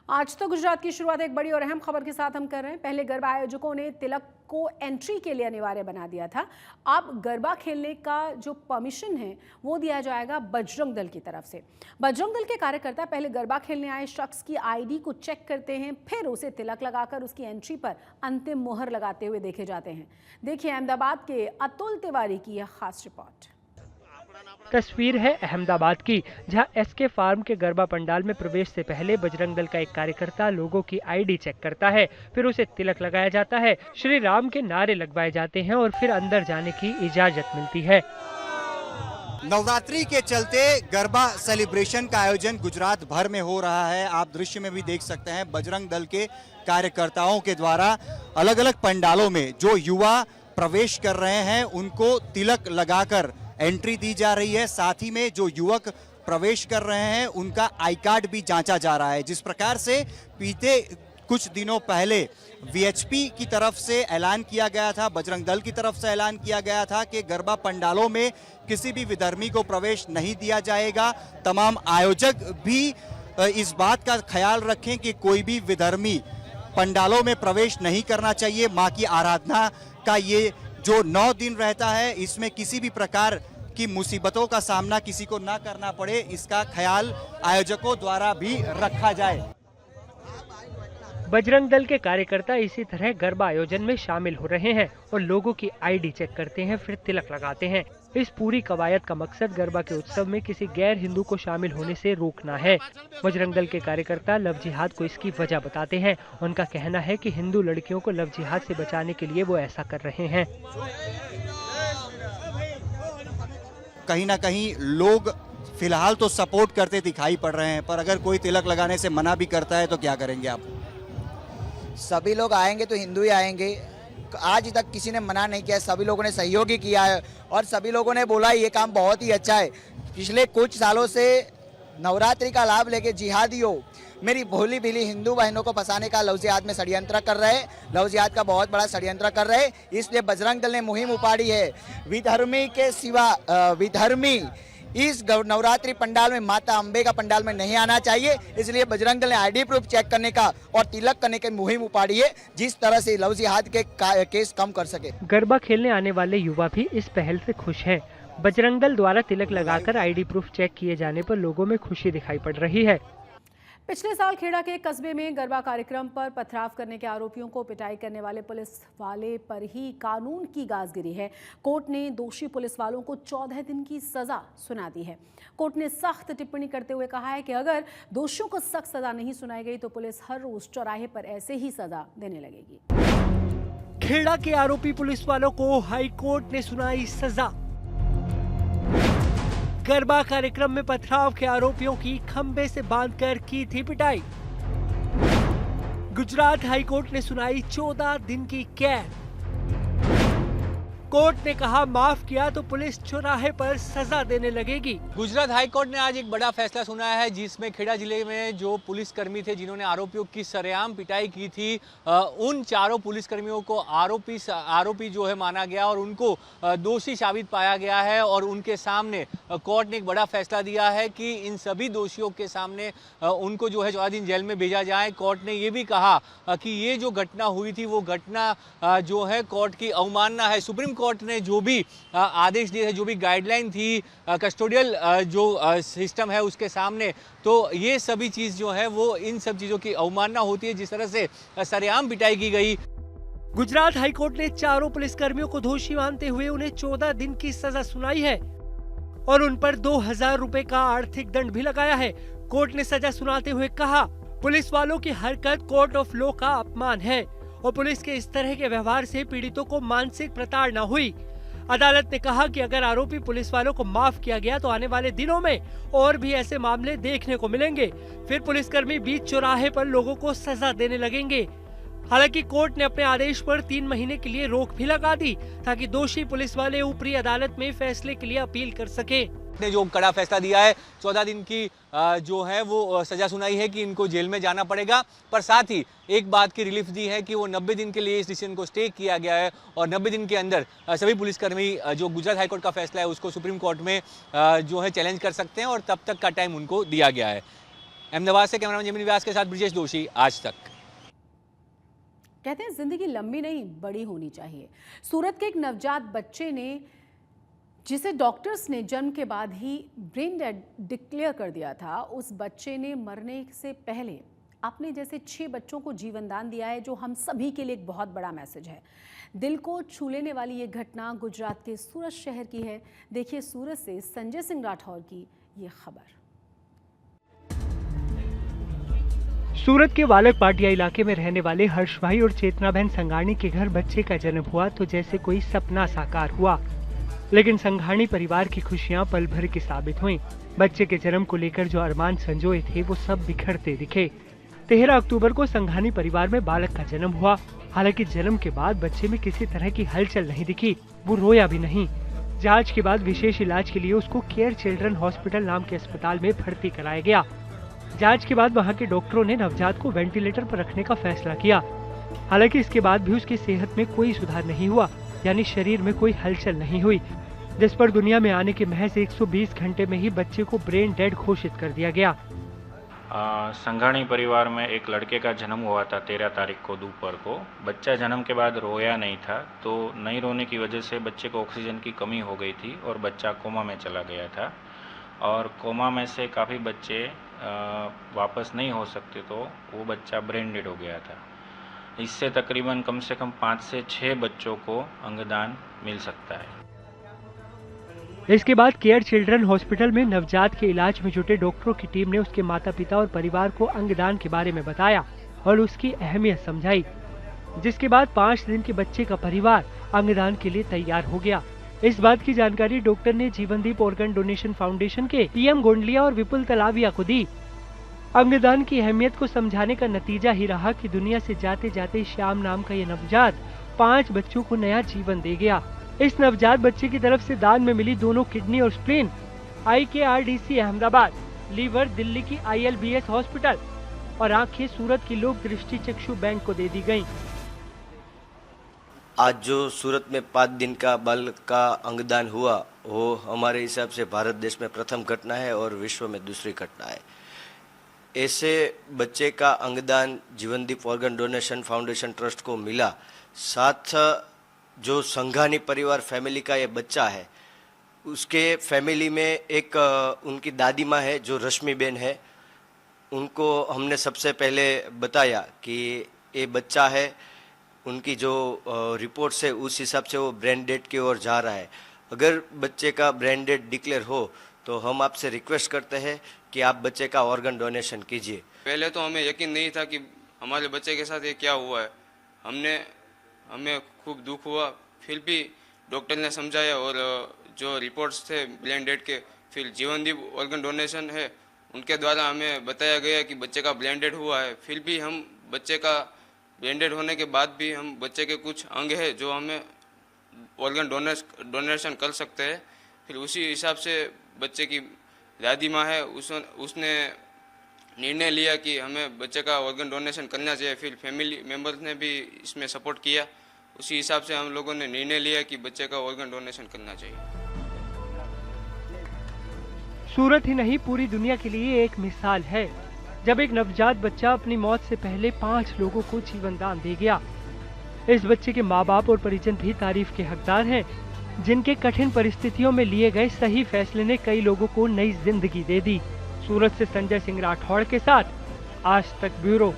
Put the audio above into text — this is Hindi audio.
आज तो गुजरात की शुरुआत एक बड़ी और अहम खबर के साथ हम कर रहे हैं। पहले गरबा आयोजकों ने तिलक को एंट्री के लिए अनिवार्य बना दिया था। अब गरबा खेलने का जो परमिशन है वो दिया जाएगा बजरंग दल की तरफ से। बजरंग दल के कार्यकर्ता पहले गरबा खेलने आए शख्स की आईडी को चेक करते हैं, फिर उसे तिलक लगाकर उसकी एंट्री पर अंतिम मोहर लगाते हुए देखे जाते हैं। देखिए अहमदाबाद के अतुल तिवारी की यह खास रिपोर्ट। तस्वीर है अहमदाबाद की, जहां एसके फार्म के गरबा पंडाल में प्रवेश से पहले बजरंग दल का एक कार्यकर्ता लोगों की आईडी चेक करता है, फिर उसे तिलक लगाया जाता है, श्री राम के नारे लगवाए जाते हैं और फिर अंदर जाने की इजाजत मिलती है। नवरात्रि के चलते गरबा सेलिब्रेशन का आयोजन गुजरात भर में हो रहा है। आप दृश्य में भी देख सकते हैं, बजरंग दल के कार्यकर्ताओं के द्वारा अलग अलग पंडालों में जो युवा प्रवेश कर रहे हैं उनको तिलक लगाकर एंट्री दी जा रही है। साथ ही में जो युवक प्रवेश कर रहे हैं उनका आई कार्ड भी जांचा जा रहा है। जिस प्रकार से बीते कुछ दिनों पहले वीएचपी की तरफ से ऐलान किया गया था, बजरंग दल की तरफ से ऐलान किया गया था कि गरबा पंडालों में किसी भी विधर्मी को प्रवेश नहीं दिया जाएगा। तमाम आयोजक भी इस बात का ख्याल रखें कि कोई भी विधर्मी पंडालों में प्रवेश नहीं करना चाहिए। मां की आराधना का ये जो 9 दिन रहता है, इसमें किसी भी प्रकार की मुसीबतों का सामना किसी को ना करना पड़े, इसका ख्याल आयोजकों द्वारा भी रखा जाए। बजरंग दल के कार्यकर्ता इसी तरह गरबा आयोजन में शामिल हो रहे हैं और लोगों की आईडी चेक करते हैं, फिर तिलक लगाते हैं। इस पूरी कवायद का मकसद गरबा के उत्सव में किसी गैर हिंदू को शामिल होने से रोकना है। बजरंग दल के कार्यकर्ता लव जिहाद को इसकी वजह बताते हैं। उनका कहना है कि हिंदू लड़कियों को लव जिहाद से बचाने के लिए वो ऐसा कर रहे हैं। कहीं ना कहीं लोग फिलहाल तो सपोर्ट करते दिखाई पड़ रहे हैं, पर अगर कोई तिलक लगाने से मना भी करता है तो क्या करेंगे आप? सभी लोग आएंगे तो हिंदू ही आएंगे। आज तक किसी ने मना नहीं किया, सभी लोगों ने सहयोग ही किया है और सभी लोगों ने बोला ये काम बहुत ही अच्छा है। पिछले कुछ सालों से नवरात्रि का लाभ लेके जिहादियों मेरी भोली भाली हिंदू बहनों को फंसाने का लव जिहाद में षड्यंत्र कर रहे हैं, लव जिहाद का बहुत बड़ा षड्यंत्र कर रहे हैं। इसलिए बजरंग दल ने मुहिम उपाड़ी है। विधर्मी के सिवा विधर्मी इस नवरात्रि पंडाल में, माता अंबे का पंडाल में नहीं आना चाहिए। इसलिए बजरंग दल ने आईडी प्रूफ चेक करने का और तिलक करने की मुहिम उपाड़ी है, जिस तरह से लव जिहाद के केस कम कर सके। गरबा खेलने आने वाले युवा भी इस पहल से खुश हैं। बजरंग दल द्वारा तिलक लगाकर आईडी प्रूफ चेक किए जाने पर लोगों में खुशी दिखाई पड़ रही है। पिछले साल खेड़ा के कस्बे में गरबा कार्यक्रम पर पथराव करने के आरोपियों को पिटाई करने वाले पुलिस वाले पर ही कानून की गाज गिरी है। कोर्ट ने दोषी पुलिस वालों को 14 दिन की सजा सुना दी है। कोर्ट ने सख्त टिप्पणी करते हुए कहा है कि अगर दोषियों को सख्त सजा नहीं सुनाई गई तो पुलिस हर रोज चौराहे पर ऐसे ही सजा देने लगेगी। खेड़ा के आरोपी पुलिस वालों को हाई कोर्ट ने सुनाई सजा। गरबा कार्यक्रम में पथराव के आरोपियों की खंबे से बांधकर की थी पिटाई। गुजरात हाई कोर्ट ने सुनाई 14 दिन की कैद। कोर्ट ने कहा माफ किया तो पुलिस चौराहे पर सजा देने लगेगी। गुजरात हाई कोर्ट ने आज एक बड़ा फैसला सुनाया है, जिसमें खेड़ा जिले में जो पुलिसकर्मी थे जिन्होंने आरोपियों की सरेआम पिटाई की थी, उन चारों पुलिसकर्मियों को आरोपी जो है माना गया और उनको दोषी साबित पाया गया है। और उनके सामने कोर्ट ने एक बड़ा फैसला दिया है कि इन सभी दोषियों के सामने उनको जो है 14 दिन जेल में भेजा जाए। कोर्ट ने ये भी कहा कि ये जो घटना हुई थी वो घटना जो है कोर्ट की अवमानना है। सुप्रीम कोर्ट ने जो भी आदेश दिए थे, जो भी गाइडलाइन थी कस्टोडियल जो सिस्टम है उसके सामने, तो ये सभी चीज जो है वो इन सब चीजों की अवमानना होती है, जिस तरह से सरेआम पिटाई की गई। गुजरात हाईकोर्ट ने चारों पुलिसकर्मियों को दोषी मानते हुए उन्हें 14 दिन की सजा सुनाई है और उन पर 2000 रुपए का आर्थिक दंड भी लगाया है। कोर्ट ने सजा सुनाते हुए कहा पुलिस वालों की हरकत कोर्ट ऑफ लॉ का अपमान है और पुलिस के इस तरह के व्यवहार से पीड़ितों को मानसिक प्रताड़ना हुई। अदालत ने कहा कि अगर आरोपी पुलिस वालों को माफ किया गया तो आने वाले दिनों में और भी ऐसे मामले देखने को मिलेंगे। फिर पुलिसकर्मी बीच चौराहे पर लोगों को सजा देने लगेंगे। हालांकि कोर्ट ने अपने आदेश पर 3 महीने के लिए रोक भी लगा दी ताकि दोषी पुलिस वाले ऊपरी अदालत में फैसले के लिए अपील कर सके। ने जो कड़ा फैसला दिया है, 14 दिन की जो है वो सजा सुनाई है कि इनको जेल में जाना पड़ेगा, पर साथ ही एक बात की रिलीफ दी है कि वो 90 दिन के लिए इस डिसीजन को स्टे किया गया है और 90 दिन के अंदर सभी पुलिसकर्मी जो गुजरात हाईकोर्ट का फैसला है उसको सुप्रीम कोर्ट में जो है चैलेंज कर सकते हैं और तब तक का टाइम उनको दिया गया है। अहमदाबाद से कैमरामैन जमीन व्यास के साथ ब्रिजेश दोषी, आज तक। कहते हैं जिंदगी लंबी नहीं बड़ी होनी चाहिए। सूरत के एक नवजात बच्चे ने, जिसे डॉक्टर्स ने जन्म के बाद ही ब्रेन डेड डिक्लेयर कर दिया था, उस बच्चे ने मरने से पहले अपने जैसे 6 बच्चों को जीवन दान दिया है, जो हम सभी के लिए एक बहुत बड़ा मैसेज है। दिल को छू लेने वाली ये घटना गुजरात के सूरत शहर की है। देखिए सूरत से संजय सिंह राठौर की ये खबर। सूरत के वालक पाटिया इलाके में रहने वाले हर्ष भाई और चेतना बहन संघानी के घर बच्चे का जन्म हुआ तो जैसे कोई सपना साकार हुआ, लेकिन संघानी परिवार की खुशियां पल भर की साबित हुईं। बच्चे के जन्म को लेकर जो अरमान संजोए थे वो सब बिखरते दिखे। 13 अक्टूबर को संघानी परिवार में बालक का जन्म हुआ। हालांकि जन्म के बाद बच्चे में किसी तरह की हलचल नहीं दिखी, वो रोया भी नहीं। जांच के बाद विशेष इलाज के लिए उसको केयर चिल्ड्रन हॉस्पिटल नाम के अस्पताल में भर्ती कराया गया। जांच के बाद वहां के डॉक्टरों ने नवजात को वेंटिलेटर पर रखने का फैसला किया। हालांकि इसके बाद भी उसकी सेहत में कोई सुधार नहीं हुआ, यानी शरीर में कोई हलचल नहीं हुई, जिस पर दुनिया में आने के महज 120 घंटे में ही बच्चे को ब्रेन डेड घोषित कर दिया गया। संघानी परिवार में एक लड़के का जन्म हुआ था 13 तारीख को दोपहर को। बच्चा जन्म के बाद रोया नहीं था, तो नहीं रोने की वजह से बच्चे को ऑक्सीजन की कमी हो गई थी और बच्चा कोमा में चला गया था। और कोमा में से काफ़ी बच्चे वापस नहीं हो सकते, तो वो बच्चा ब्रेन डेड हो गया था। इससे तकरीबन कम से कम 5 से 6 बच्चों को अंगदान मिल सकता है। इसके बाद केयर चिल्ड्रन हॉस्पिटल में नवजात के इलाज में जुटे डॉक्टरों की टीम ने उसके माता पिता और परिवार को अंगदान के बारे में बताया और उसकी अहमियत समझाई, जिसके बाद 5 दिन के बच्चे का परिवार अंगदान के लिए तैयार हो गया। इस बात की जानकारी डॉक्टर ने जीवनदीप ऑर्गन डोनेशन फाउंडेशन के टीएम गोंडलिया और विपुल तलाविया को दी। अंगदान की अहमियत को समझाने का नतीजा ही रहा कि दुनिया से जाते जाते श्याम नाम का ये नवजात 5 बच्चों को नया जीवन दे गया। इस नवजात बच्चे की तरफ से दान में मिली दोनों किडनी और spleen IKRDC Ahmedabad, liver Delhi की ILBS हॉस्पिटल और आंखें सूरत की लोक दृष्टि चक्षु बैंक को दे दी गयी। आज जो सूरत में 5 दिन का बालक का अंगदान हुआ, वो हमारे हिसाब से भारत देश में प्रथम घटना है और विश्व में दूसरी घटना है। ऐसे बच्चे का अंगदान जीवनदीप ऑर्गन डोनेशन फाउंडेशन ट्रस्ट को मिला। साथ जो संघानी परिवार फैमिली का ये बच्चा है, उसके फैमिली में एक उनकी दादी माँ है जो रश्मि बेन है। उनको हमने सबसे पहले बताया कि ये बच्चा है, उनकी जो रिपोर्ट से उस हिसाब से वो ब्रेन डेड की ओर जा रहा है। अगर बच्चे का ब्रेन डेड डिक्लेयर हो तो हम आपसे रिक्वेस्ट करते हैं कि आप बच्चे का ऑर्गन डोनेशन कीजिए। पहले तो हमें यकीन नहीं था कि हमारे बच्चे के साथ ये क्या हुआ है। हमें खूब दुख हुआ, फिर भी डॉक्टर ने समझाया और जो रिपोर्ट्स थे ब्रेन डेड के, फिर जीवनदीप ऑर्गन डोनेशन है उनके द्वारा हमें बताया गया कि बच्चे का ब्रेन डेड हुआ है। फिर भी हम बच्चे का ब्रेन डेड होने के बाद भी हम बच्चे के कुछ अंग है जो हमें ऑर्गन डोनेशन कर सकते हैं। फिर उसी हिसाब से बच्चे की दादी माँ है उसने निर्णय लिया कि हमें बच्चे का ऑर्गन डोनेशन करना चाहिए। फिर फैमिली मेम्बर्स ने भी इसमें सपोर्ट किया। उसी हिसाब से हम लोगों ने निर्णय लिया कि बच्चे का ऑर्गन डोनेशन करना चाहिए। सूरत ही नहीं पूरी दुनिया के लिए एक मिसाल है, जब एक नवजात बच्चा अपनी मौत से पहले 5 लोगों को जीवन दान दे गया। इस बच्चे के माँ बाप और परिजन भी तारीफ के हकदार हैं, जिनके कठिन परिस्थितियों में लिए गए सही फैसले ने कई लोगों को नई जिंदगी दे दी। सूरत से संजय सिंह राठौड़ के साथ आज तक ब्यूरो।